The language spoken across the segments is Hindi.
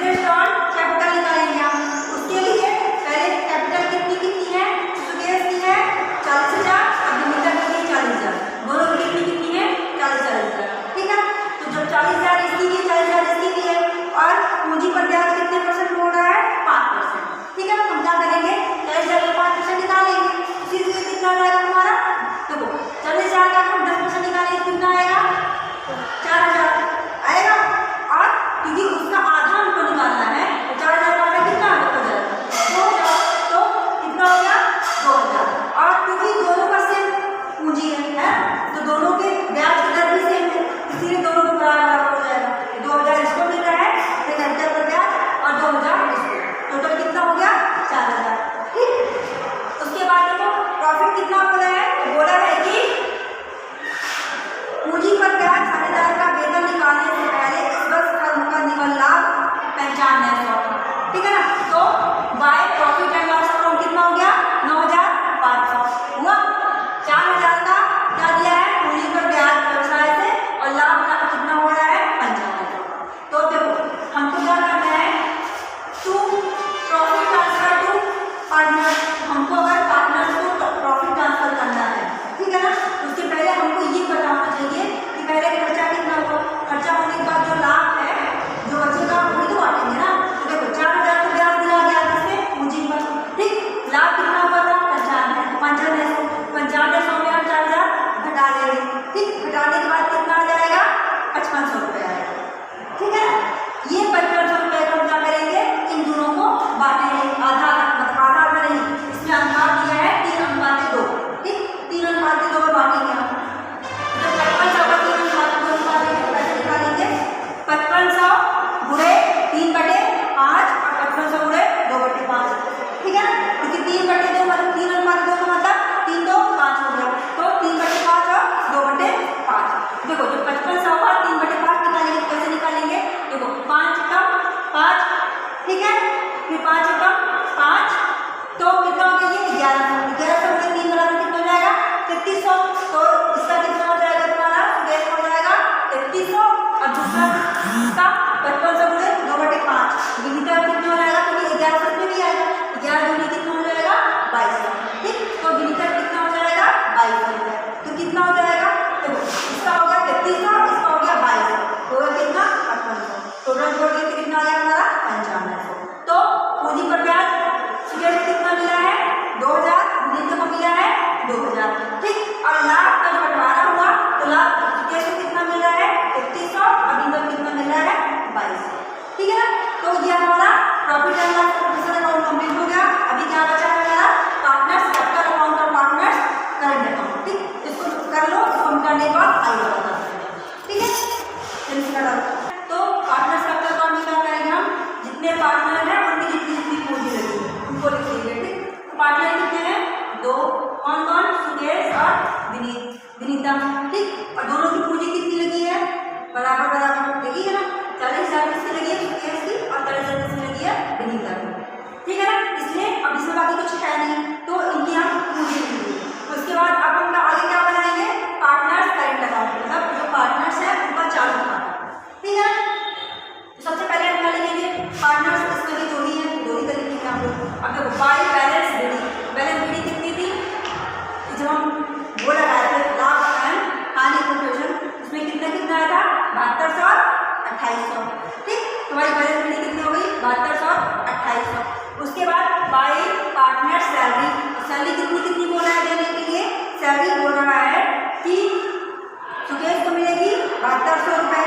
इंटरेस्ट ऑन कैपिटल निकालेंगे हम। उसके लिए पहले कैपिटल कितनी कितनी है, सुकेश की है 40,000 और विनीता की है 40,000, दोनों की कितनी है 40,000। ठीक है, तो जब 40,000 इसकी की 40,000 इसकी की है और पूंजी पर ब्याज कितने परसेंट हो रहा है 5%। ठीक है, हम क्या करेंगे 40,000 का 5% निकालेंगे, इसी से कितना आएगा हमारा, देखो 40,000 का हम 10% निकालेंगे कितना आएगा 4,000 आएगा। और क्योंकि उसका आधा हमको निकालना है तो 4,000 का आधा कितना हो जाएगा 2,000, तो कितना हो गया 2,000। और क्योंकि दोनों का सेम पूंजी है तो दोनों के ब्याज की दर भी सेम है, इसीलिए दोनों को बराबर हो जाएगा। 2,000 इसको मिल रहा है फिर कैपिटल पर ब्याज और 2,000 इसको, टोटल कितना हो गया 4,000। ठीक, उसके बाद देखो प्रॉफिट कितना बोला है, बोला है कि पूंजी पर ब्याज खरीदार का वेतन निकालने से पहले इस वर्ष फर्म का निकल लाभ 95,000। ठीक है ना, तो by profit and loss account कितना हो गया 9,500 हुआ। 4,000 का क्या दिया है पूंजी पर ब्याज व्यवसाय से और लाभ कितना हो रहा है 95,000। तो देखो हमको क्या करना है to profit transfer to partner, हमको अगर पार्टनर्स को प्रॉफिट ट्रांसफर करना है, ठीक है ना, उसके पहले हमको ये बताना चाहिए कि पहले खर्चा कितना हुआ, खर्चा होने के बाद जो लाभ है जो बचेगा वही तो बांटेंगे ना। तो देखो 4,000 का ब्याज दिया गया किससे पूंजी पर, ठीक, लाभ कितना हुआ था 95,000 में हम 4,000 घटा देंगे। ठीक, घटाने के बाद कितना आ जाएगा 5,500 रुपये आएगा। ठीक है, ये 5,500 रुपये का हम क्या करेंगे इन दोनों को बांटेंगे, आधा आधा नहीं, इसमें अनुपात दिया है 3:2। ठीक, 3:2 में बांटेंगे हम। तो 55,000 का 3:2 में बांटेंगे, कैसे निकालेंगे 55,000 गुणे 3/5 और 55,000 गुणे 2/5। ठीक है ना, क्योंकि 3/2 मतलब 3:2 का मतलब 3 2 5 हो गया, तो 3/5 और 2/5। देखो जो 55,000 का 3/5 निकालेंगे कैसे निकालेंगे, देखो 5 कम 5, ठीक है, फिर 5 कम 5 तो कितना हो गया ये 1100 में 3 बराबर कितना हो जाएगा 3300। तो इसका कितना हो जाएगा तुम्हारा सुदेश हो जाएगा 3300 और दूसरा इसका 55,000 गुणे 2/5 विनीता कितना हो जाएगा, क्योंकि 1100 में भी आएगा 11 दूनी कितना हो जाएगा 2200। ठीक, तो विनीता कितना हो जाएगा 2200 रुपये, तो कितना हो जाएगा देखो इसका हो गया 3300 इसका हो गया 2200, तो कितना 5500, टोटल जोड़ के कितना आ गया हमारा 9500। तो पूंजी पर ब्याज सुदेश कितना मिला है 2,000, विनीता को मिला है 2,000। ठीक, और लाभ का जो बंटवारा हुआ तो लाभ सुदेश को कितना मिल रहा है 3300 और विनीता को कितना मिल रहा है 2200। ठीक है ना, तो ये हमारा profit and loss account complete हो गया। अभी क्या बचा है हमारा पार्टनर्स कैपिटल अकाउंट और पार्टनर्स करंट अकाउंट। ठीक, इसको कर लो, इसको करने के बाद आगे बता देंगे। ठीक है, तो पार्टनर्स कैपिटल अकाउंट में क्या करेंगे हम जितने पार्टनर हैं उनकी जितनी जितनी पूंजी लगी है उनको लिख लेंगे। ठीक, पार्टनर कितने हैं 2, कौन कौन सुदेश और विनीता। ठीक, और दोनों की पूंजी कितनी लगी है बराबर बराबर लगी है ना, 40,000 किसकी लगी है सुदेश की और 40,000 किसकी लगी है विनीता की। ठीक है ना, इसलिए अब इसमें बाकी कुछ है नहीं तो इनकी हम पूंजी लगी। उसके बाद अब हम आगे क्या बनाएंगे पार्टनर्स करंट अकाउंट, मतलब जो पार्टनर्स है उनका चालू खाता। ठीक है, सबसे पहले हम क्या लिखेंगे पार्टनर्स, इसमें भी दो ही है, दो ही कर लिखेंगे हम लोग। अब देखो बाई बैलेंस बिडी कितनी थी जब हम वो लगाए थे लाभ एंड हानि कंट्रीब्यूशन, उसमें कितना कितना आया था 7200 और 2800। ठीक, तुम्हारी बैलेंस बिडी कितनी हो गई 7200 और 2800। उसके बाद बाई पार्टनर सैलरी, सैलरी कितनी कितनी बोल रहा है देने के लिए, सैलरी बोल रहा है कि सुकेश को मिलेगी 7200 रुपये,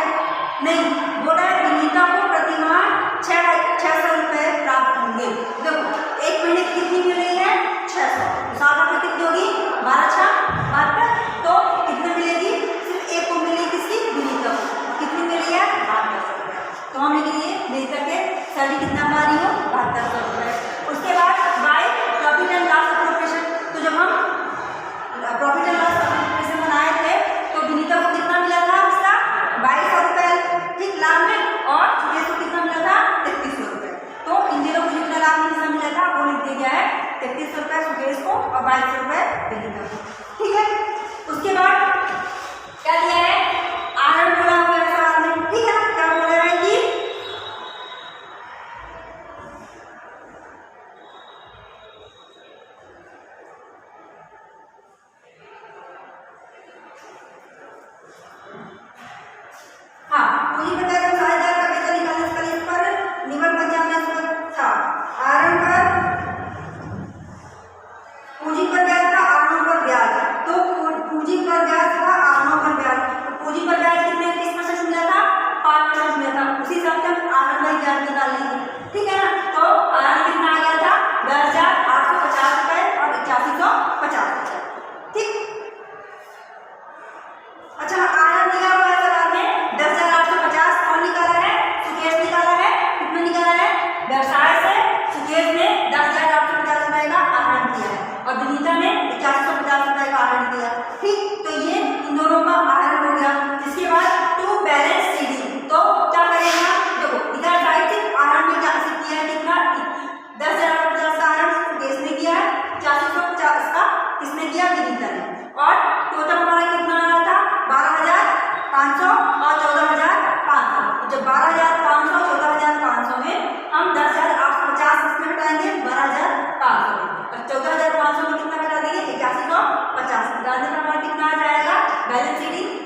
नहीं बोल रहा है विनीता को प्रतिमाह 600 रुपये प्राप्त होंगे। देखो एक महीने की कितनी मिल रही है 600, साल में कितनी होगी 12×6 तो कितनी मिलेगी सिर्फ एक को मिलेगी किसकी विनीता को, कितनी मिली है 7200 रुपये। तो हम लिखेंगे विनीता के सैलरी कितना बना रही हो 7200 रुपये। उसके बाद by profit and loss appropriation, तो जब हम प्रॉफिट एंड लॉस अप्रोप्रिएशन बनाए थे तो विनीता को कितना मिला था उसका 2200 रुपये। ठीक, लाभ में, और सुदेश को कितना मिला था 3300 रुपये। तो इन दोनों को जितना लाभ कितना मिला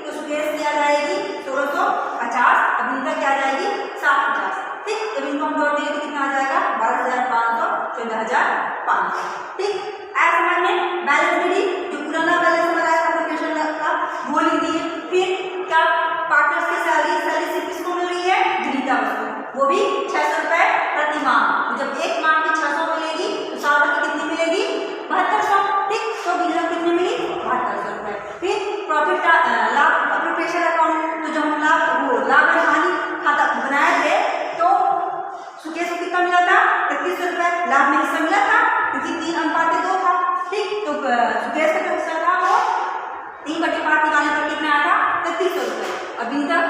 तो सुकेश की आ जाएगी 1650, अभिनीता क्या आ जाएगी 750। ठीक, जब इनको हम जोड़ देंगे तो कितना आ जाएगा 12,500, 14,500। ठीक, ऐसे समझ में बैलेंस विधि जो पुराना बैलेंस बनाया था प्रोपोर्शन का वो लिख दिए। फिर क्या पार्टनर्स की सैलरी सिर्फ किसको मिल रही है, विनीता को, वो भी 600 रुपए प्रति माह। तो जब एक माह की 600 मिलेगी तो साल भर की कितनी मिलेगी 7200। ठीक, तो विनीता कितनी मिली 7200 रुपए। फिर प्रॉफिट लाभ अप्रोप्रिएशन अकाउंट, तो जब हम लाभ और हानि खाता बनाए थे तो सुकेश को कितना मिला था 3100 रुपए, लाभ में हिस्सा मिला था क्योंकि 3:2 था। ठीक, तो सुकेश का जो हिस्सा था वो 3/5 निकालने पर कितना आया था 3300 रुपए, और विनीता